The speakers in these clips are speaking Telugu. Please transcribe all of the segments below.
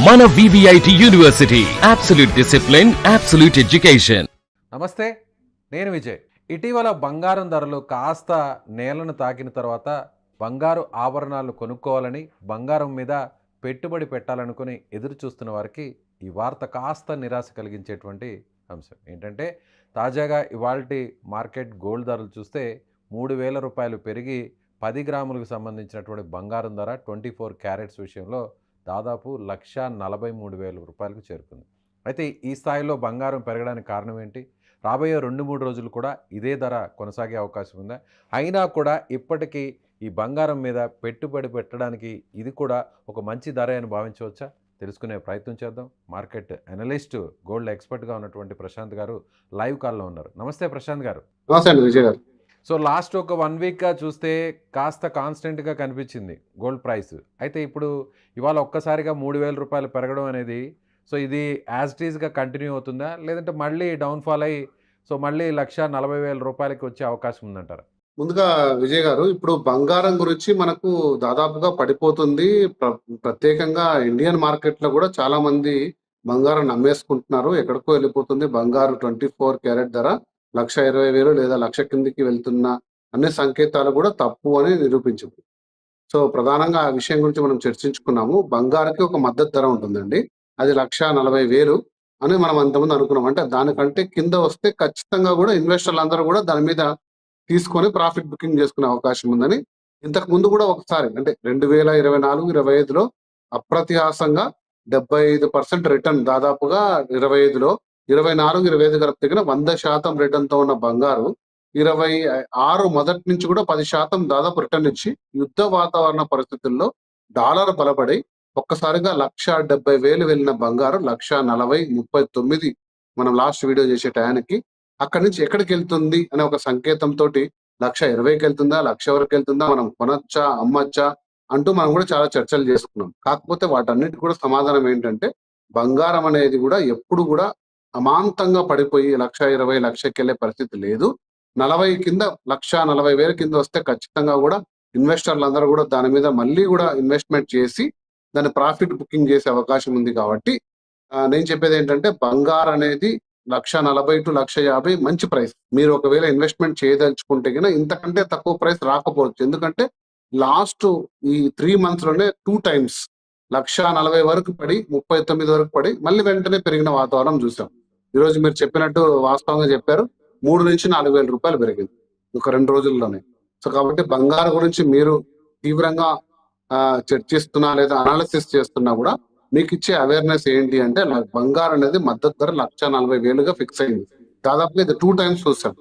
మన VVIT university absolute discipline, absolute education. నమస్తే, నేను విజయ్. ఇటీవల బంగారం ధరలు కాస్త నేలను తాకిన తర్వాత బంగారు ఆభరణాలు కొనుక్కోవాలని, బంగారం మీద పెట్టుబడి పెట్టాలనుకుని ఎదురు చూస్తున్న వారికి ఈ వార్త కాస్త నిరాశ కలిగించేటువంటి అంశం ఏంటంటే, తాజాగా ఇవాల్టి మార్కెట్ గోల్డ్ ధరలు చూస్తే 3,000 రూపాయలు పెరిగి 10 గ్రాములకు సంబంధించినటువంటి బంగారం ధర 24 క్యారెట్స్ విషయంలో దాదాపు 1,43,000 రూపాయలకు చేరుకుంది. అయితే ఈ స్థాయిలో బంగారం పెరగడానికి కారణం ఏంటి? రాబోయే 2-3 రోజులు కూడా ఇదే ధర కొనసాగే అవకాశం ఉందా? అయినా కూడా ఇప్పటికీ ఈ బంగారం మీద పెట్టుబడి పెట్టడానికి ఇది కూడా ఒక మంచి ధర అని భావించవచ్చా? తెలుసుకునే ప్రయత్నం చేద్దాం. మార్కెట్ అనలిస్ట్, గోల్డ్ ఎక్స్పర్ట్గా ఉన్నటువంటి ప్రశాంత్ గారు లైవ్ కాల్లో ఉన్నారు. నమస్తే ప్రశాంత్ గారు. నమస్తే అండి విజయ్ గారు. సో లాస్ట్ ఒక 1 వీక్గా చూస్తే కాస్త కాన్స్టెంట్గా కనిపించింది గోల్డ్ ప్రైస్. అయితే ఇప్పుడు ఇవాళ ఒక్కసారిగా 3,000 రూపాయలు పెరగడం అనేది, సో ఇది యాజ్ ఇట్ ఈస్గా కంటిన్యూ అవుతుందా, లేదంటే మళ్ళీ డౌన్ఫాల్ అయ్యి సో మళ్ళీ 1,40,000 రూపాయలకి వచ్చే అవకాశం ఉందంటారా? ముందుగా విజయ్ గారు, ఇప్పుడు బంగారం గురించి మనకు దాదాపుగా పడిపోతుంది. ప్రత్యేకంగా ఇండియన్ మార్కెట్ లో కూడా చాలా మంది బంగారం నమ్మేసుకుంటున్నారు. ఎక్కడికో వెళ్ళిపోతుంది బంగారు. 24 క్యారెట్ ధర 1,20,000 లేదా 1,00,000 కిందికి వెళ్తున్న అన్ని సంకేతాలు కూడా తప్పు అని నిరూపించింది. సో ప్రధానంగా ఆ విషయం గురించి మనం చర్చించుకున్నాము. బంగారుకి ఒక మద్దతు ధర ఉంటుందండి, అది 1,40,000 అని మనం అంతమంది అనుకున్నాం. అంటే దానికంటే కింద వస్తే ఖచ్చితంగా కూడా ఇన్వెస్టర్లు అందరూ కూడా దాని మీద తీసుకొని ప్రాఫిట్ బుకింగ్ చేసుకునే అవకాశం ఉందని ఇంతకు ముందు కూడా ఒకసారి, అంటే 2024-25లో అప్రతిహాసంగా 75% రిటర్న్, దాదాపుగా 25లో 24-25 గల తగిన 100% రిటర్న్ తో ఉన్న బంగారు 26 మొదటి నుంచి కూడా 10% దాదాపు రిటర్న్ ఇచ్చి, యుద్ధ వాతావరణ పరిస్థితుల్లో డాలర్ బలపడి ఒక్కసారిగా 1,70,000 వెళ్ళిన బంగారు 1,40,39 మనం లాస్ట్ వీడియో చేసే టయానికి అక్కడి నుంచి ఎక్కడికి వెళ్తుంది అనే ఒక సంకేతంతో 1,20,000కి వెళ్తుందా, 1,00,000 వరకు వెళ్తుందా, మనం కొనొచ్చా అమ్మచ్చా అంటూ మనం కూడా చాలా చర్చలు చేసుకున్నాం. కాకపోతే వాటన్నిటి కూడా సమాధానం ఏంటంటే, బంగారం అనేది కూడా ఎప్పుడు కూడా అమాంతంగా పడిపోయి 1,20,000 1,00,000కి వెళ్ళే పరిస్థితి లేదు. 40 కింద 1,40,000 కింద వస్తే ఖచ్చితంగా కూడా ఇన్వెస్టర్లు అందరూ కూడా దాని మీద మళ్ళీ కూడా ఇన్వెస్ట్మెంట్ చేసి దాన్ని ప్రాఫిట్ బుకింగ్ చేసే అవకాశం ఉంది. కాబట్టి నేను చెప్పేది ఏంటంటే, బంగారు అనేది 1,40,000 to 1,50,000 మంచి ప్రైస్. మీరు ఒకవేళ ఇన్వెస్ట్మెంట్ చేయదలుచుకుంటే కన్నా ఇంతకంటే తక్కువ ప్రైస్ రాకపోవచ్చు. ఎందుకంటే లాస్ట్ ఈ 3 months లోనే 2 times 1,40,000 వరకు పడి 39 వరకు పడి మళ్ళీ వెంటనే పెరిగిన వాతావరణం చూసాం. ఈరోజు మీరు చెప్పినట్టు వాస్తవంగా చెప్పారు, 3,000-4,000 రూపాయలు పెరిగింది ఒక 2 రోజుల్లోనే. సో కాబట్టి బంగారు గురించి మీరు తీవ్రంగా చర్చిస్తున్నా లేదా అనాలిసిస్ చేస్తున్నా కూడా మీకు ఇచ్చే అవేర్నెస్ ఏంటి అంటే, బంగారు అనేది మద్దతు ధర 1,40,000గా ఫిక్స్ అయింది. దాదాపుగా ఇది 2 times చూసాం.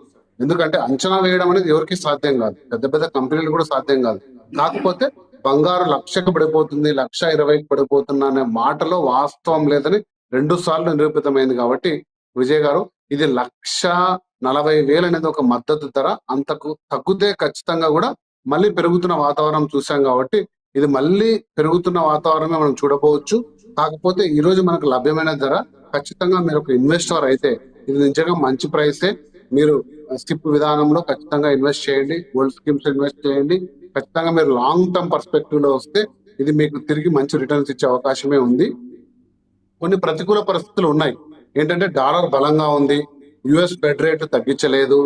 ఎందుకంటే అంచనా వేయడం అనేది ఎవరికి సాధ్యం కాదు, పెద్ద పెద్ద కంపెనీలు కూడా సాధ్యం కాదు. కాకపోతే బంగారు 1,00,000కి పడిపోతుంది, 1,20,000కి పడిపోతున్నా అనే మాటలో వాస్తవం లేదని 2 సార్లు నిరూపితమైంది. కాబట్టి విజయ్ గారు, ఇది 1,40,000 అనేది ఒక మద్దతు ధర. అంతకు తగ్గితే ఖచ్చితంగా కూడా మళ్ళీ పెరుగుతున్న వాతావరణం చూసాం. కాబట్టి ఇది మళ్ళీ పెరుగుతున్న వాతావరణమే మనం చూడపోవచ్చు. కాకపోతే ఈ రోజు మనకు లభ్యమైన ధర, ఖచ్చితంగా మీరు ఒక ఇన్వెస్టర్ అయితే ఇది నిజంగా మంచి ప్రైసే. మీరు స్కిప్ విధానంలో ఖచ్చితంగా ఇన్వెస్ట్ చేయండి, గోల్డ్ స్కీమ్స్ ఇన్వెస్ట్ చేయండి. ఖచ్చితంగా మీరు లాంగ్ టర్మ్ పర్స్పెక్టివ్ లో వస్తే ఇది మీకు తిరిగి మంచి రిటర్న్స్ ఇచ్చే అవకాశమే ఉంది. కొన్ని ప్రతికూల పరిస్థితులు ఉన్నాయి. ఏంటంటే డాలర్ బలంగా ఉంది, యుఎస్ ఫెడ్ రేట్ తగ్గించలేదు,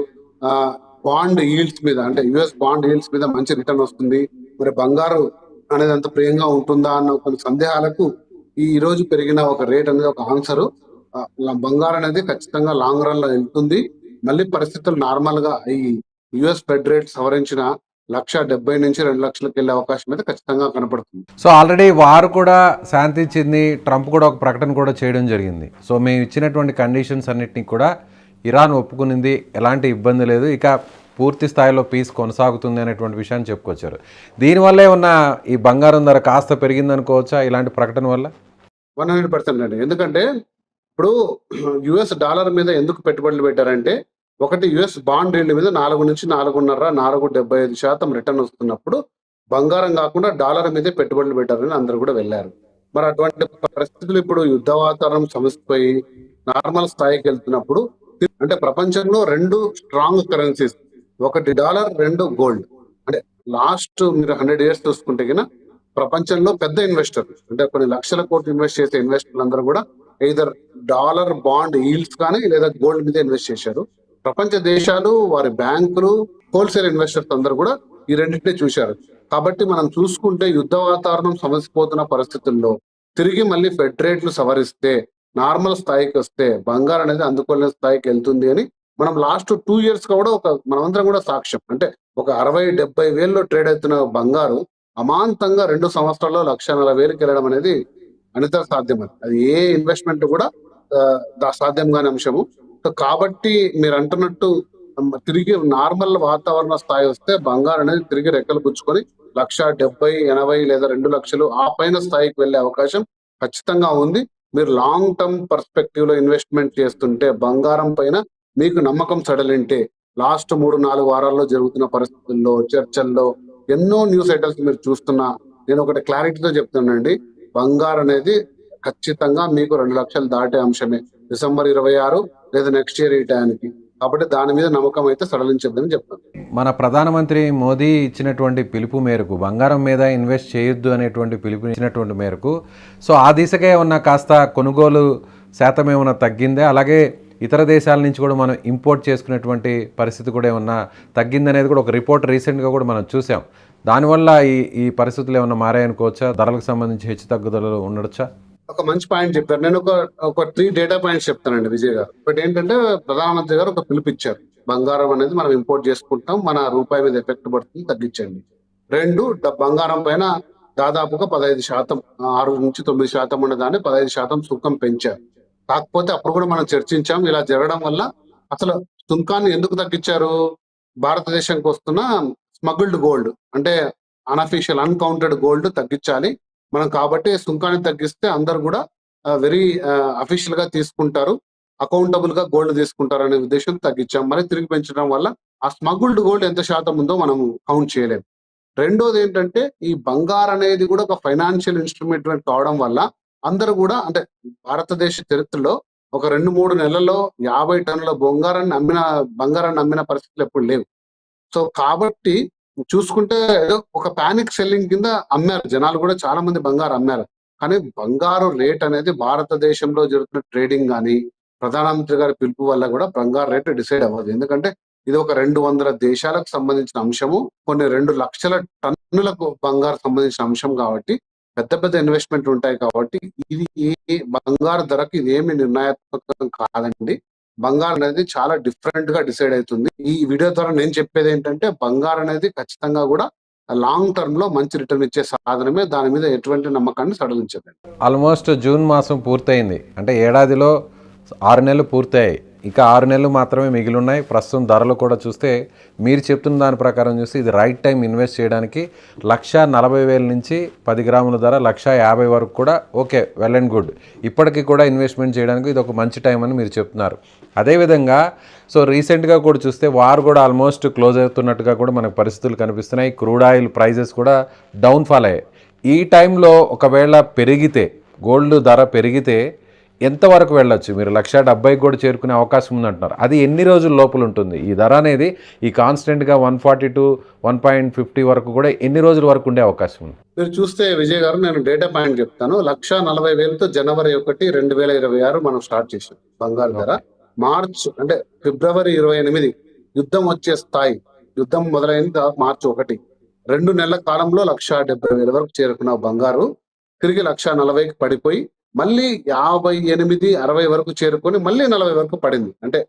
బాండ్ ఈల్డ్స్ మీద, అంటే యుఎస్ బాండ్ ఈల్డ్స్ మీద మంచి రిటర్న్ వస్తుంది. మరి బంగారు అనేది అంత ప్రియంగా ఉంటుందా అన్న కొన్ని సందేహాలకు ఈ రోజు పెరిగిన ఒక రేట్ అనేది ఒక ఆన్సర్. బంగారు అనేది ఖచ్చితంగా లాంగ్ రన్ లో వెళ్తుంది. మళ్ళీ పరిస్థితులు నార్మల్ గా ఈ యుఎస్ ఫెడ్ రేట్ సవరించిన 1,70,000 నుంచి 2,00,000కి వెళ్ళే అవకాశం అయితే ఖచ్చితంగా కనపడుతుంది. సో ఆల్రెడీ వారు కూడా శాంతించింది, ట్రంప్ కూడా ఒక ప్రకటన కూడా చేయడం జరిగింది. సో మేము ఇచ్చినటువంటి కండిషన్స్ అన్నిటినీ కూడా ఇరాన్ ఒప్పుకునింది, ఎలాంటి ఇబ్బంది లేదు, ఇక పూర్తి స్థాయిలో పీస్ కొనసాగుతుంది అనేటువంటి విషయాన్ని చెప్పుకొచ్చారు. దీనివల్లే ఉన్న ఈ బంగారం ధర కాస్త పెరిగింది అనుకోవచ్చా ఇలాంటి ప్రకటన వల్ల? 100% అండి. ఎందుకంటే ఇప్పుడు యుఎస్ డాలర్ మీద ఎందుకు పెట్టుబడులు పెట్టారంటే, ఒకటి యుఎస్ బాండ్ ఈల్డ్ మీద 4 నుంచి 4.5, 4.75% రిటర్న్ వస్తున్నప్పుడు బంగారం కాకుండా డాలర్ మీదే పెట్టుబడులు పెట్టారని అందరూ కూడా వెళ్ళారు. మరి అటువంటి పరిస్థితులు ఇప్పుడు యుద్ధ వాతావరణం సమసిపోయి నార్మల్ స్థాయికి వెళ్తున్నప్పుడు, అంటే ప్రపంచంలో 2 స్ట్రాంగ్ కరెన్సీస్, ఒకటి డాలర్, 2 గోల్డ్. అంటే లాస్ట్ మీరు 100 years చూసుకుంటే కన్నా ప్రపంచంలో పెద్ద ఇన్వెస్టర్, అంటే కొన్ని లక్షల కోట్లు ఇన్వెస్ట్ చేసే ఇన్వెస్టర్లు అందరూ కూడా ఎయిదర్ డాలర్ బాండ్ ఈల్డ్స్ కానీ లేదా గోల్డ్ మీద ఇన్వెస్ట్ చేశారు. ప్రపంచ దేశాలు, వారి బ్యాంకులు, హోల్సేల్ ఇన్వెస్టర్స్ అందరూ కూడా ఈ రెండింటినీ చూశారు. కాబట్టి మనం చూసుకుంటే యుద్ధ వాతావరణం సమసిపోతున్న పరిస్థితుల్లో తిరిగి మళ్ళీ ఫెడ్ రేట్లు సవరిస్తే నార్మల్ స్థాయికి వస్తే బంగారం అనేది అందుకోలేని స్థాయికి వెళ్తుంది అని మనం లాస్ట్ 2 years కూడా మనమందరం కూడా సాక్ష్యం. అంటే ఒక 60-70 వేల్లో ట్రేడ్ అవుతున్న బంగారు అమాంతంగా 2 సంవత్సరాల్లో 1,40,000కి వెళ్ళడం అనేది అనితర సాధ్యం. అది ఏ ఇన్వెస్ట్మెంట్ కూడా సాధ్యం కాని అంశము. సో కాబట్టి మీరు అంటున్నట్టు తిరిగి నార్మల్ వాతావరణ స్థాయి వస్తే బంగారం అనేది తిరిగి రెక్కలు పుచ్చుకొని 1,70,000, 80 లేదా 2 లక్షలు ఆ పైన స్థాయికి వెళ్లే అవకాశం ఖచ్చితంగా ఉంది. మీరు లాంగ్ టర్మ్ పర్స్పెక్టివ్ లో ఇన్వెస్ట్మెంట్ చేస్తుంటే బంగారం పైన మీకు నమ్మకం సడలింటే లాస్ట్ 3-4 వారాల్లో జరుగుతున్న పరిస్థితుల్లో, చర్చల్లో ఎన్నో న్యూస్ ఐటమ్స్ మీరు చూస్తున్నా, నేను ఒకటి క్లారిటీతో చెప్తున్నానండి, బంగారం అనేది ఖచ్చితంగా మీకు 2 లక్షలు దాటే అంశమే December 26 లేదా నెక్స్ట్ ఇయర్ ఈ టైంకి. కాబట్టి దాని మీద నమ్మకం అయితే సడలించొద్దని చెప్తాను. మన ప్రధానమంత్రి మోదీ ఇచ్చినటువంటి పిలుపు మేరకు బంగారం మీద ఇన్వెస్ట్ చేయొద్దు అనేటువంటి పిలుపు ఇచ్చినటువంటి మేరకు సో ఆ దిశగా ఏమన్నా కాస్త కొనుగోలు శాతం ఏమన్నా తగ్గిందే, అలాగే ఇతర దేశాల నుంచి కూడా మనం ఇంపోర్ట్ చేసుకునేటువంటి పరిస్థితి కూడా ఏమన్నా తగ్గిందనేది కూడా ఒక రిపోర్ట్ రీసెంట్గా కూడా మనం చూసాం. దానివల్ల ఈ పరిస్థితులు ఏమన్నా మారాయనుకోవచ్చా? ధరలకు సంబంధించి హెచ్చు తగ్గుదలలు ఉండొచ్చా? ఒక మంచి పాయింట్ చెప్పారు. నేను ఒక 3 డేటా పాయింట్స్ చెప్తానండి విజయ్ గారు. ఒకటి ఏంటంటే ప్రధానమంత్రి గారు ఒక పిలుపిచ్చారు, బంగారం అనేది మనం ఇంపోర్ట్ చేసుకుంటాం, మన రూపాయి మీద ఎఫెక్ట్ పడుతుంది, తగ్గించండి. 2, బంగారం పైన దాదాపుగా 15%, 6-9% ఉన్నదాన్ని 15% సుంకం పెంచారు. కాకపోతే అప్పుడు కూడా మనం చర్చించాం, ఇలా జరగడం వల్ల అసలు సుంకాన్ని ఎందుకు తగ్గించారు? భారతదేశానికి వస్తున్న స్మగుల్డ్ గోల్డ్, అంటే అన్అఫీషియల్ అన్కౌంటెడ్ గోల్డ్ తగ్గించాలి మనం. కాబట్టి సుంకాన్ని తగ్గిస్తే అందరు కూడా వెరీ అఫీషియల్ గా తీసుకుంటారు, అకౌంటబుల్ గా గోల్డ్ తీసుకుంటారు అనే ఉద్దేశం తగ్గించాం. మరి తిరిగి పెంచడం వల్ల ఆ స్మగుల్డ్ గోల్డ్ ఎంత శాతం ఉందో మనం కౌంట్ చేయలేము. రెండోది ఏంటంటే ఈ బంగారం అనేది కూడా ఒక ఫైనాన్షియల్ ఇన్స్ట్రుమెంట్ కావడం వల్ల అందరూ కూడా, అంటే భారతదేశ చరిత్రలో ఒక 2-3 నెలల్లో 50 టన్నుల బంగారాన్ని అమ్మిన పరిస్థితులు ఎప్పుడు లేవు. సో కాబట్టి చూసుకుంటే ఏదో ఒక పానిక్ సెల్లింగ్ కింద అమ్మారు జనాలు, కూడా చాలా మంది బంగారు అమ్మారు. కానీ బంగారు రేట్ అనేది భారతదేశంలో జరుగుతున్న ట్రేడింగ్ కానీ ప్రధానమంత్రి గారి పిలుపు వల్ల కూడా బంగారు రేటు డిసైడ్ అవ్వదు. ఎందుకంటే ఇది ఒక 200 దేశాలకు సంబంధించిన అంశము, కొన్ని 2 లక్షల టన్నులకు బంగారు సంబంధించిన అంశం కాబట్టి పెద్ద పెద్ద ఇన్వెస్ట్మెంట్ ఉంటాయి. కాబట్టి ఇది బంగారు ధరకి ఇదేమి నిర్ణయాత్మకం కాదండి. బంగారం అనేది చాలా డిఫరెంట్ గా డిసైడ్ అవుతుంది. ఈ వీడియో ద్వారా నేను చెప్పేది ఏంటంటే బంగారం అనేది ఖచ్చితంగా కూడా లాంగ్ టర్మ్ లో మంచి రిటర్న్ ఇచ్చే సాధనమే, దాని మీద ఎటువంటి నమ్మకాన్ని సడలించదండి. ఆల్మోస్ట్ జూన్ మాసం పూర్తయింది, అంటే ఏడాదిలో 6 నెలలు పూర్తయ్యాయి, ఇక 6 నెలలు మాత్రమే మిగిలి ఉన్నాయి. ప్రస్తుతం ధరలు కూడా చూస్తే మీరు చెప్తున్న దాని ప్రకారం చూస్తే ఇది రైట్ టైం ఇన్వెస్ట్ చేయడానికి. 1,40,000 నుంచి 10 గ్రాముల ధర 1,50,000 వరకు కూడా ఓకే, వెల్ అండ్ గుడ్. ఇప్పటికీ కూడా ఇన్వెస్ట్మెంట్ చేయడానికి ఇది ఒక మంచి టైం అని మీరు చెప్తున్నారు. అదేవిధంగా సో రీసెంట్గా కూడా చూస్తే వార్ కూడా ఆల్మోస్ట్ క్లోజ్ అవుతున్నట్టుగా కూడా మనకు పరిస్థితులు కనిపిస్తున్నాయి. క్రూడ్ ఆయిల్ ప్రైజెస్ కూడా డౌన్ఫాల్ అయ్యాయి. ఈ టైంలో ఒకవేళ పెరిగితే, గోల్డ్ ధర పెరిగితే ఎంతవరకు వెళ్ళొచ్చు? మీరు 1,70,000 కూడా చేరుకునే అవకాశం ఉందంటున్నారు. అది ఎన్ని రోజుల లోపల ఉంటుంది ఈ ధర అనేది? ఈ కాన్స్టెంట్గా 140 to 1.50 వరకు కూడా ఎన్ని రోజుల వరకు ఉండే అవకాశం ఉంది? మీరు చూస్తే విజయ్ గారు, నేను డేటా పాయింట్ చెప్తాను. 1,40,000తో January 1, 2026 మనం స్టార్ట్ చేసాం బంగారు ధర. మార్చ్ అంటే February 28 యుద్ధం వచ్చే స్థాయి, యుద్ధం మొదలైంది March 1, 2 నెలల కాలంలో 1,70,000 వరకు చేరుకున్న బంగారు తిరిగి 1,40,000కి పడిపోయి మళ్ళీ 58-60 వరకు చేరుకొని మళ్ళీ 40 వరకు పడింది. అంటే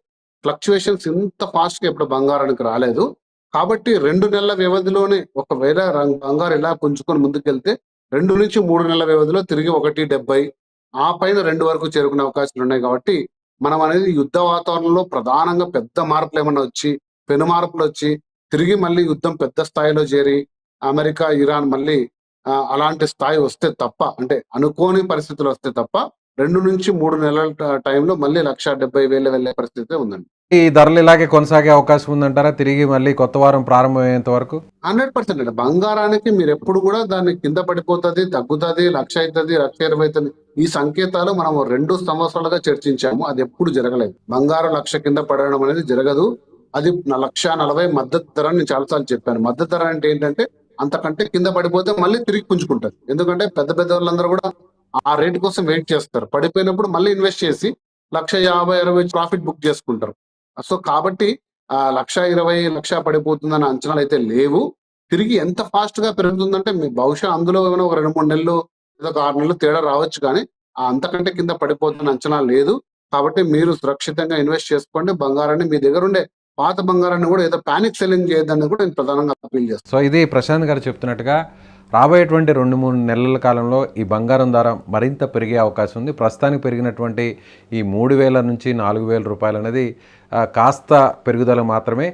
ఫ్లక్చువేషన్స్ ఇంత ఫాస్ట్ గా ఇప్పుడు బంగారానికి రాలేదు. కాబట్టి 2 నెలల వ్యవధిలోనే ఒకవేళ బంగారు ఇలా పుంజుకొని ముందుకెళ్తే 2 నుంచి 3 నెలల వ్యవధిలో తిరిగి 1.70 ఆ పైన 2 వరకు చేరుకునే అవకాశాలు ఉన్నాయి. కాబట్టి మనం అనేది యుద్ధ వాతావరణంలో ప్రధానంగా పెద్ద మార్పులు ఏమన్నా వచ్చి, పెను మార్పులు వచ్చి తిరిగి మళ్ళీ యుద్ధం పెద్ద స్థాయిలో చేరి అమెరికా, ఇరాన్ మళ్ళీ అలాంటి స్థాయి వస్తే తప్ప, అంటే అనుకోని పరిస్థితులు వస్తే తప్ప 2 నుంచి 3 నెలల టైంలో మళ్ళీ 1,70,000 వెళ్ళే పరిస్థితి ఉందండి. ఈ ధరలు ఇలాగే కొనసాగే అవకాశం ఉందంటారా తిరిగి మళ్ళీ కొత్త వారం ప్రారంభమయ్యేంత వరకు? 100% అండి. బంగారానికి మీరు ఎప్పుడు కూడా దాన్ని కింద పడిపోతుంది, తగ్గుతుంది, 1,00,000 అవుతుంది, 1,20,000 అవుతుంది, ఈ సంకేతాలు మనం 2 సంవత్సరాలుగా చర్చించాము. అది ఎప్పుడు జరగలేదు. బంగారం 1,00,000 కింద పడడం అనేది జరగదు. అది 1,40,000 మద్దతు ధర నేను చాలాసార్లు చెప్పాను. మద్దతు ధర అంటే ఏంటంటే అంతకంటే కింద పడిపోతే మళ్ళీ తిరిగి పుంజుకుంటది. ఎందుకంటే పెద్ద పెద్ద వాళ్ళందరూ కూడా ఆ రేట్ కోసం వెయిట్ చేస్తారు. పడిపోయినప్పుడు మళ్ళీ ఇన్వెస్ట్ చేసి 1,50,000, 60,000 ప్రాఫిట్ బుక్ చేసుకుంటారు. సో కాబట్టి 1,20,000, 1,00,000 పడిపోతుందన్న అంచనాలు అయితే లేవు. తిరిగి ఎంత ఫాస్ట్ గా పెరుగుతుందంటే మీ బహుశా అందులో ఏమైనా ఒక 2, 3 నెలలు లేదా ఒక 6 నెలలు తేడా రావచ్చు, కానీ అంతకంటే కింద పడిపోతున్న అంచనా లేదు. కాబట్టి మీరు సురక్షితంగా ఇన్వెస్ట్ చేసుకోండి. బంగారాన్ని మీ దగ్గర ఉండే పాత బంగారాన్ని కూడా ఏదో పానిక్ సెల్లింగ్ చేయొద్దని కూడా నేను ప్రధానంగా అప్పీల్ చేస్తాను. సో ఇది ప్రశాంత్ గారు చెప్తున్నట్టుగా రాబోయేటువంటి 2-3 నెలల కాలంలో ఈ బంగారం ధర మరింత పెరిగే అవకాశం ఉంది. ప్రస్తుతానికి పెరిగినటువంటి ఈ 3,000 నుంచి 4,000 రూపాయలు అనేది కాస్త పెరుగుదల మాత్రమే.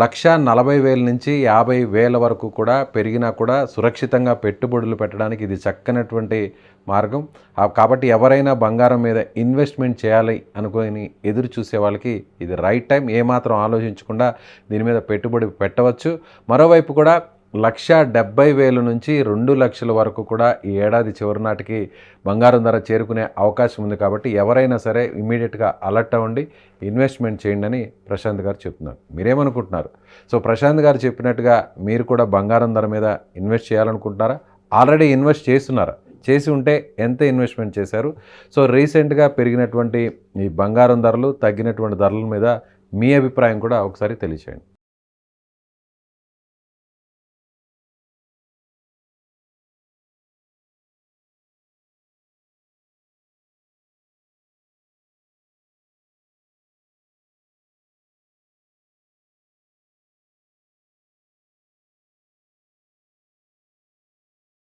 1,40,000 నుంచి 50,000 వరకు కూడా పెరిగినా కూడా సురక్షితంగా పెట్టుబడులు పెట్టడానికి ఇది చక్కనటువంటి మార్గం. కాబట్టి ఎవరైనా బంగారం మీద ఇన్వెస్ట్మెంట్ చేయాలి అనుకుని ఎదురు చూసే వాళ్ళకి ఇది రైట్ టైం. ఏమాత్రం ఆలోచించకుండా దీని మీద పెట్టుబడి పెట్టవచ్చు. మరోవైపు కూడా 1,70,000 నుంచి 2,00,000 వరకు కూడా ఈ ఏడాది చివరి నాటికి బంగారం ధర చేరుకునే అవకాశం ఉంది. కాబట్టి ఎవరైనా సరే ఇమీడియట్గా అలర్ట్ అవ్వండి, ఇన్వెస్ట్మెంట్ చేయండి అని ప్రశాంత్ గారు చెప్తున్నారు. మీరేమనుకుంటున్నారు? సో ప్రశాంత్ గారు చెప్పినట్టుగా మీరు కూడా బంగారం ధర మీద ఇన్వెస్ట్ చేయాలనుకుంటున్నారా? ఆల్రెడీ ఇన్వెస్ట్ చేస్తున్నారా? చేసి ఉంటే ఎంత ఇన్వెస్ట్మెంట్ చేశారు? సో రీసెంట్గా పెరిగినటువంటి ఈ బంగారం ధరలు, తగ్గినటువంటి ధరల మీద మీ అభిప్రాయం కూడా ఒకసారి తెలియచేయండి.